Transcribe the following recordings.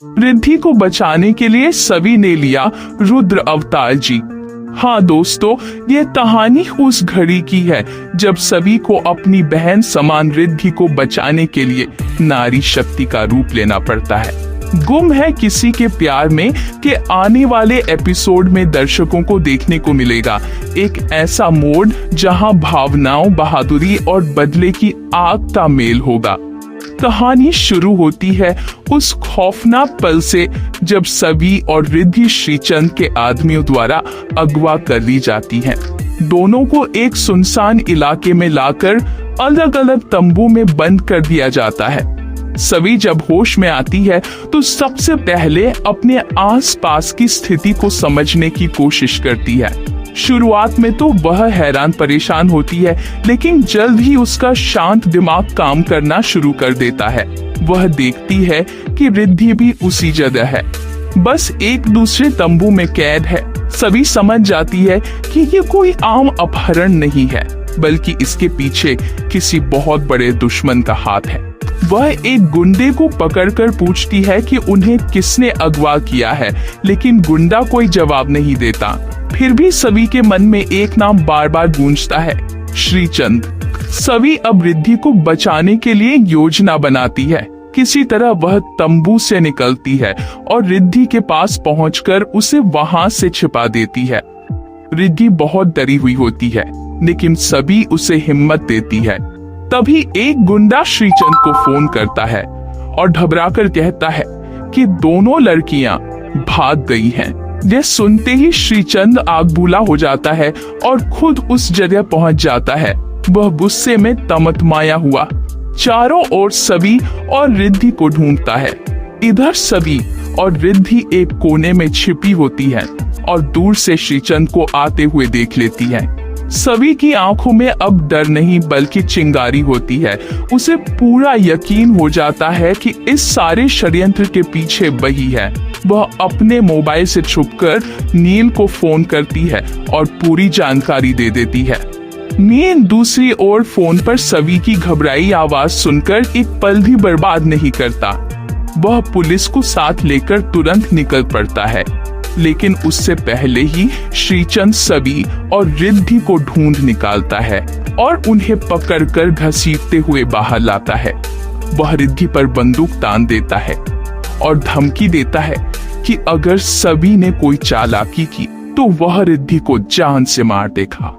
रिद्धि को बचाने के लिए सभी ने लिया रुद्र अवतार जी। हाँ दोस्तों, ये कहानी उस घड़ी की है जब सभी को अपनी बहन समान रिद्धि को बचाने के लिए नारी शक्ति का रूप लेना पड़ता है। गुम है किसी के प्यार में के आने वाले एपिसोड में दर्शकों को देखने को मिलेगा एक ऐसा मोड जहां भावनाओं, बहादुरी और बदले की आग का मेल होगा। कहानी शुरू होती है उस खौफनाक पल से जब सभी और रिद्धि श्रीचंद के आदमियों द्वारा अगवा कर ली जाती हैं। दोनों को एक सुनसान इलाके में लाकर अलग अलग तंबू में बंद कर दिया जाता है। सभी जब होश में आती है तो सबसे पहले अपने आसपास की स्थिति को समझने की कोशिश करती है। शुरुआत में तो वह हैरान परेशान होती है, लेकिन जल्द ही उसका शांत दिमाग काम करना शुरू कर देता है। वह देखती है कि रिद्धि भी उसी जगह है, बस एक दूसरे तंबू में कैद है। सभी समझ जाती है कि ये कोई आम अपहरण नहीं है, बल्कि इसके पीछे किसी बहुत बड़े दुश्मन का हाथ है। वह एक गुंडे को पकड़कर पूछती है कि उन्हें किसने अगवा किया है, लेकिन गुंडा कोई जवाब नहीं देता। फिर भी सभी के मन में एक नाम बार बार गूंजता है, श्रीचंद। सभी अब रिद्धि को बचाने के लिए योजना बनाती है। किसी तरह वह तंबू से निकलती है और रिद्धि के पास पहुंचकर उसे वहां से छिपा देती है। रिद्धि बहुत डरी हुई होती है, लेकिन सभी उसे हिम्मत देती है। तभी एक गुंडा श्रीचंद को फोन करता है और घबराकर कहता है कि दोनों लड़कियां भाग गई हैं। यह सुनते ही श्रीचंद आग बूला हो जाता है और खुद उस जगह पहुंच जाता है। वह गुस्से में तमतमाया हुआ चारों ओर सभी और रिद्धि को ढूंढता है। इधर सभी और रिद्धि एक कोने में छिपी होती है और दूर से श्रीचंद को आते हुए देख लेती है। सभी की आंखों में अब डर नहीं बल्कि चिंगारी होती है। उसे पूरा यकीन हो जाता है कि इस सारे षड्यंत्र के पीछे वही है। वह अपने मोबाइल से छुपकर नील को फोन करती है और पूरी जानकारी दे देती है। नील दूसरी ओर फोन पर सभी की घबराई आवाज सुनकर एक पल भी बर्बाद नहीं करता। वह पुलिस को साथ लेकर तुरंत निकल पड़ता है, लेकिन उससे पहले ही श्रीचंद सभी और रिद्धि को ढूंढ निकालता है और उन्हें पकड़कर घसीटते हुए बाहर लाता है। वह रिद्धि पर बंदूक तान देता है और धमकी देता है कि अगर सभी ने कोई चालाकी की तो वह रिद्धि को जान से मार देगा।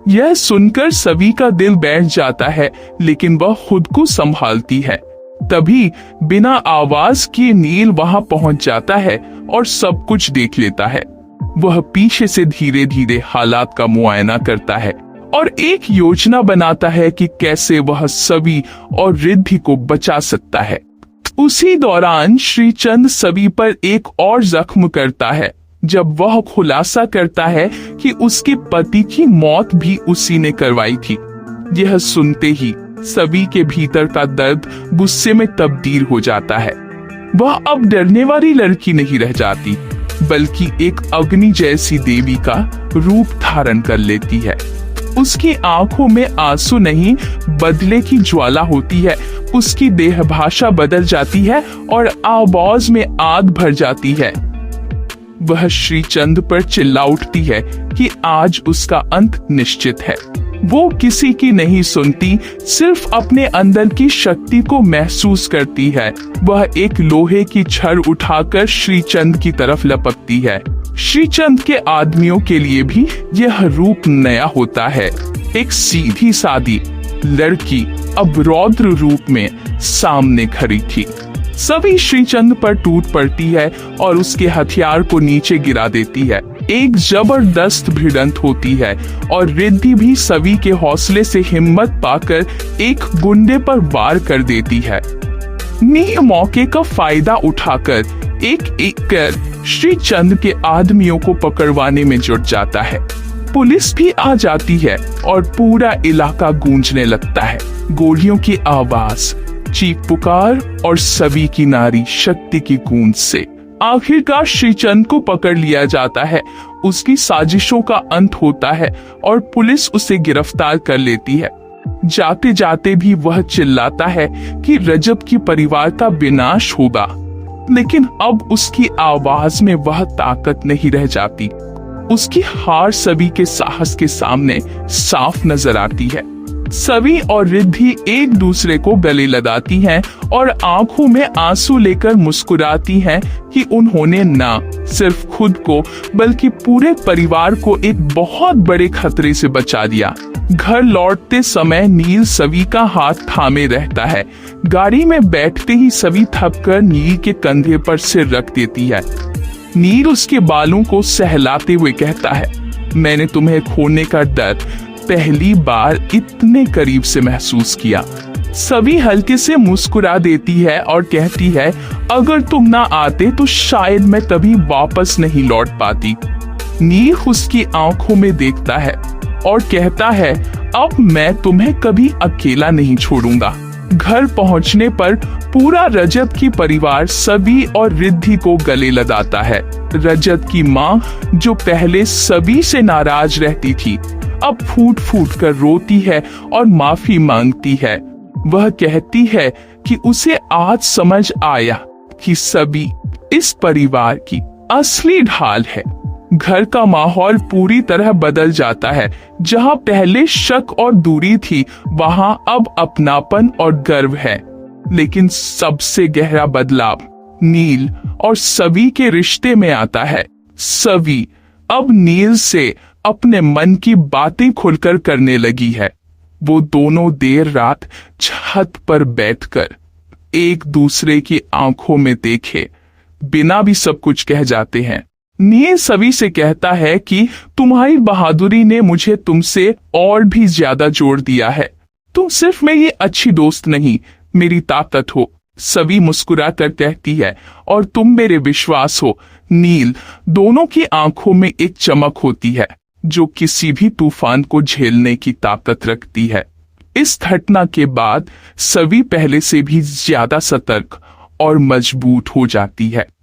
यह सुनकर सभी का दिल बैठ जाता है, लेकिन वह खुद को संभालती है। तभी बिना आवाज किए नील वहां पहुंच जाता है और सब कुछ देख लेता है। वह पीछे से धीरे धीरे हालात का मुआयना करता है और एक योजना बनाता है कि कैसे वह सभी और रिद्धि को बचा सकता है। उसी दौरान श्रीचंद सभी पर एक और जख्म करता है जब वह खुलासा करता है कि उसके पति की मौत भी उसी ने करवाई थी। यह सुनते ही सभी के भीतर का दर्द गुस्से में तब्दील हो जाता है। वह अब डरने वाली लड़की नहीं रह जाती, बल्कि एक अग्नि जैसी देवी का रूप धारण कर लेती है। उसकी आंखों में आंसू नहीं, बदले की ज्वाला होती है। उसकी देह भाषा बदल जाती है और आवाज में आग भर जाती है। वह श्रीचंद पर चिल्ला उठती है कि आज उसका अंत निश्चित है। वो किसी की नहीं सुनती, सिर्फ अपने अंदर की शक्ति को महसूस करती है। वह एक लोहे की छड़ उठाकर श्रीचंद की तरफ लपकती है। श्रीचंद के आदमियों के लिए भी यह रूप नया होता है। एक सीधी सादी लड़की अब रौद्र रूप में सामने खड़ी थी। सभी श्रीचंद पर टूट पड़ती है और उसके हथियार को नीचे गिरा देती है। एक जबरदस्त भिड़ंत होती है और रिद्धि भी सभी के हौसले से हिम्मत पाकर एक गुंडे पर वार कर देती है। नील मौके का फायदा उठाकर एक एक कर श्रीचंद के आदमियों को पकड़वाने में जुट जाता है। पुलिस भी आ जाती है और पूरा इलाका गूंजने लगता है। गोलियों की आवाज, चीख पुकार और सभी की नारी शक्ति की गूंज से आखिरकार श्रीचंद को पकड़ लिया जाता है। उसकी साजिशों का अंत होता है और पुलिस उसे गिरफ्तार कर लेती है। जाते जाते भी वह चिल्लाता है कि रजब की परिवार का विनाश होगा। लेकिन अब उसकी आवाज में वह ताकत नहीं रह जाती। उसकी हार सभी के साहस के सामने साफ नजर आती है। सभी और रिद्धि एक दूसरे को गले लगाती हैं और आंखों में आंसू लेकर मुस्कुराती हैं कि उन्होंने न सिर्फ खुद को बल्कि पूरे परिवार को एक बहुत बड़े खतरे से बचा दिया। घर लौटते समय नील सभी का हाथ थामे रहता है। गाड़ी में बैठते ही सभी थककर नील के कंधे पर सिर रख देती है। नील उसके बालों को सहलाते हुए कहता है, मैंने तुम्हें खोने का डर पहली बार इतने करीब से महसूस किया। सभी हल्के से मुस्कुरा देती है और कहती है, अगर तुम ना आते तो शायद मैं कभी वापस नहीं लौट पाती। नील उसकी आंखों में देखता है और कहता है, अब मैं तुम्हें कभी अकेला नहीं छोड़ूंगा। घर पहुंचने पर पूरा रजत की परिवार सभी और रिद्धि को गले लगाता है। रजत की माँ, जो पहले सभी से नाराज रहती थी, अब फूट फूट कर रोती है और माफी मांगती है। वह कहती है कि उसे आज समझ आया कि सभी इस परिवार की असली ढाल है। घर का माहौल पूरी तरह बदल जाता है। जहां पहले शक और दूरी थी, वहां अब अपनापन और गर्व है। लेकिन सबसे गहरा बदलाव नील और सभी के रिश्ते में आता है। सभी अब नील से अपने मन की बातें खुलकर करने लगी है। वो दोनों देर रात छत पर बैठकर एक दूसरे की आंखों में देखे बिना भी सब कुछ कह जाते हैं। नील सभी से कहता है कि तुम्हारी बहादुरी ने मुझे तुमसे और भी ज्यादा जोड़ दिया है। तुम सिर्फ मेरी अच्छी दोस्त नहीं, मेरी ताकत हो। सभी मुस्कुरा कर कहती है, और तुम मेरे विश्वास हो। नील दोनों की आंखों में एक चमक होती है जो किसी भी तूफान को झेलने की ताकत रखती है। इस घटना के बाद सभी पहले से भी ज्यादा सतर्क और मजबूत हो जाती है।